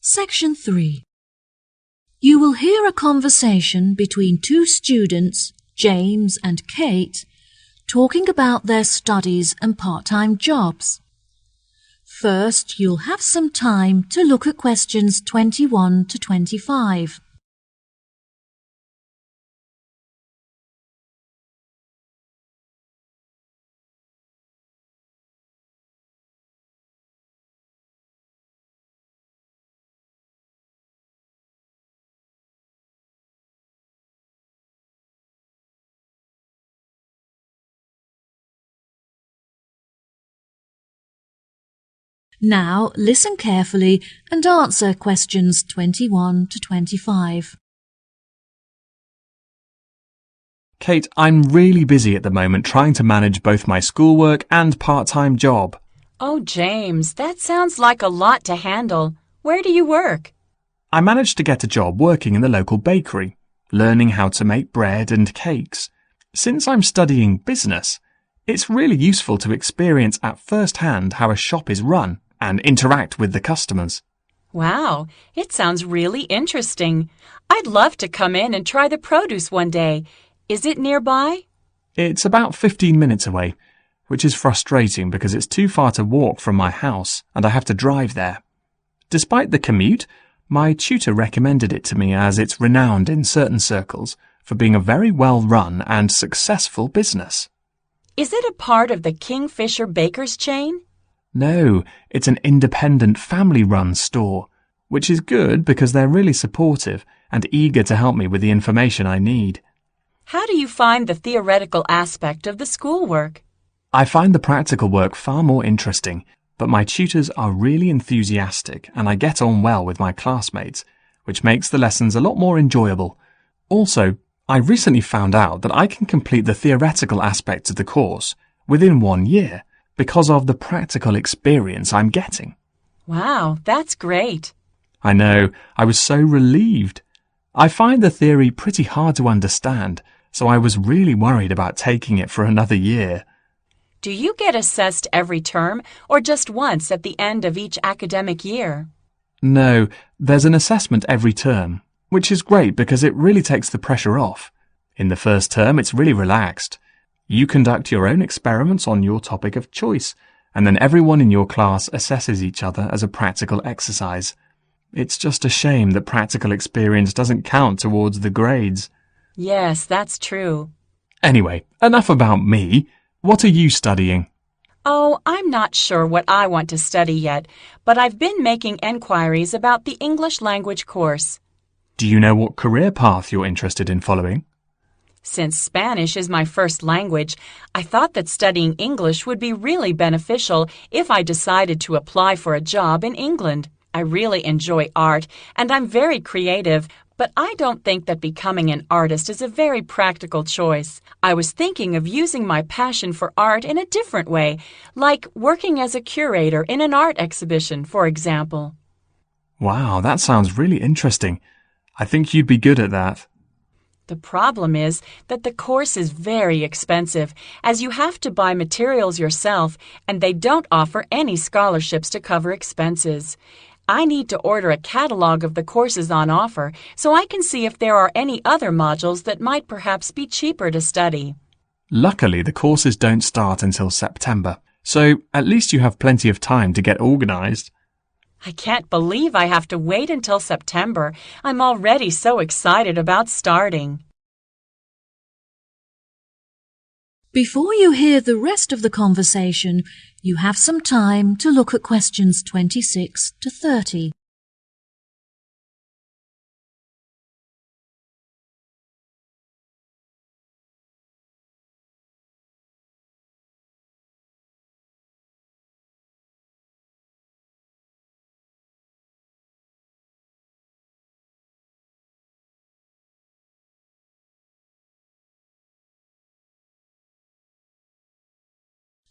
Section 3. You will hear a conversation between two students, James and Kate, talking about their studies and part-time jobs. First, you'll have some time to look at questions 21 to 25. Now listen carefully and answer questions 21 to 25. Kate, I'm really busy at the moment trying to manage both my schoolwork and part-time job. Oh, James, that sounds like a lot to handle. Where do you work? I managed to get a job working in the local bakery, learning how to make bread and cakes. Since I'm studying business, it's really useful to experience at first hand how a shop is run and interact with the customers. Wow, it sounds really interesting. I'd love to come in and try the produce one day. Is it nearby? It's about 15 minutes away, which is frustrating because it's too far to walk from my house and I have to drive there. Despite the commute, my tutor recommended it to me as it's renowned in certain circles for being a very well-run and successful business. Is it a part of the Kingfisher Bakers chain? No, it's an independent family-run store, which is good because they're really supportive and eager to help me with the information I need. How do you find the theoretical aspect of the schoolwork? I find the practical work far more interesting, but my tutors are really enthusiastic and I get on well with my classmates, which makes the lessons a lot more enjoyable. Also, I recently found out that I can complete the theoretical aspects of the course within 1 year because of the practical experience I'm getting. Wow, that's great. I know, I was so relieved. I find the theory pretty hard to understand, so I was really worried about taking it for another year. Do you get assessed every term or just once at the end of each academic year? No, there's an assessment every term, which is great because it really takes the pressure off. In the first term, it's really relaxed. You conduct your own experiments on your topic of choice, and then everyone in your class assesses each other as a practical exercise. It's just a shame that practical experience doesn't count towards the grades. Yes, that's true. Anyway, enough about me. What are you studying? Oh, I'm not sure what I want to study yet, but I've been making enquiries about the English language course. Do you know what career path you're interested in following? Since Spanish is my first language, I thought that studying English would be really beneficial if I decided to apply for a job in England. I really enjoy art, and I'm very creative, but I don't think that becoming an artist is a very practical choice. I was thinking of using my passion for art in a different way, like working as a curator in an art exhibition, for example. Wow, that sounds really interesting. I think you'd be good at that. The problem is that the course is very expensive, as you have to buy materials yourself, and they don't offer any scholarships to cover expenses. I need to order a catalog of the courses on offer so I can see if there are any other modules that might perhaps be cheaper to study. Luckily, the courses don't start until September, so at least you have plenty of time to get organized. I can't believe I have to wait until September. I'm already so excited about starting. Before you hear the rest of the conversation, you have some time to look at questions 26 to 30.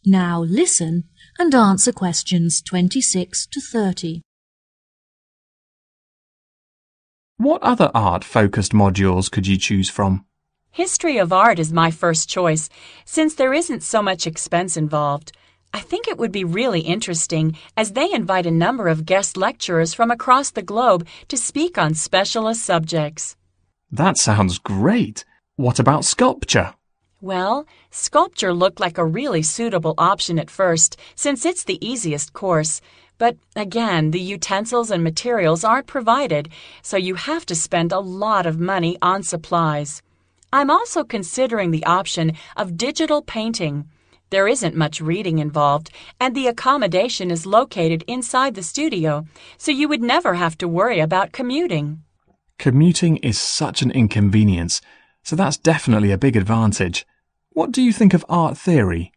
Now listen and answer questions 26 to 30. What other art-focused modules could you choose from? History of art is my first choice, since there isn't so much expense involved. I think it would be really interesting as they invite a number of guest lecturers from across the globe to speak on specialist subjects. That sounds great. What about sculpture? Well, sculpture looked like a really suitable option at first, since it's the easiest course. But again, the utensils and materials aren't provided, so you have to spend a lot of money on supplies. I'm also considering the option of digital painting. There isn't much reading involved, and the accommodation is located inside the studio, so you would never have to worry about commuting. Commuting is such an inconvenience, so that's definitely a big advantage. What do you think of art theory?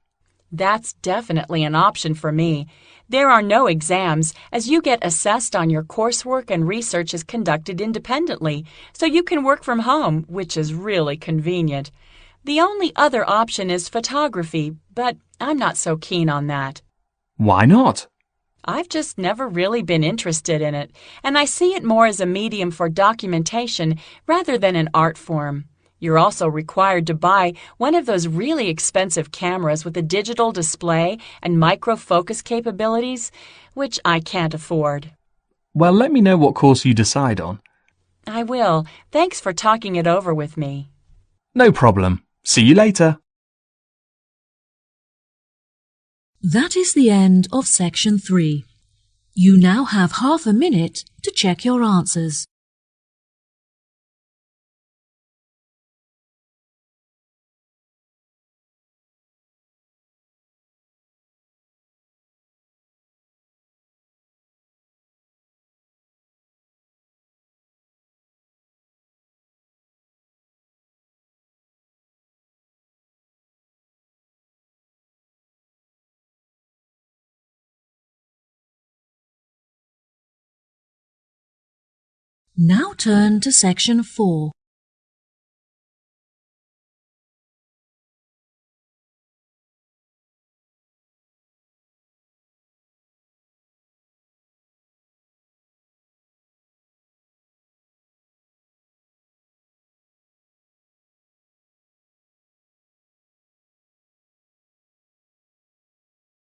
That's definitely an option for me. There are no exams, as you get assessed on your coursework and research is conducted independently, so you can work from home, which is really convenient. The only other option is photography, but I'm not so keen on that. Why not? I've just never really been interested in it, and I see it more as a medium for documentation rather than an art form. You're also required to buy one of those really expensive cameras with a digital display and micro-focus capabilities, which I can't afford. Well, let me know what course you decide on. I will. Thanks for talking it over with me. No problem. See you later. That is the end of section 3. You now have half a minute to check your answers. Now turn to section 4.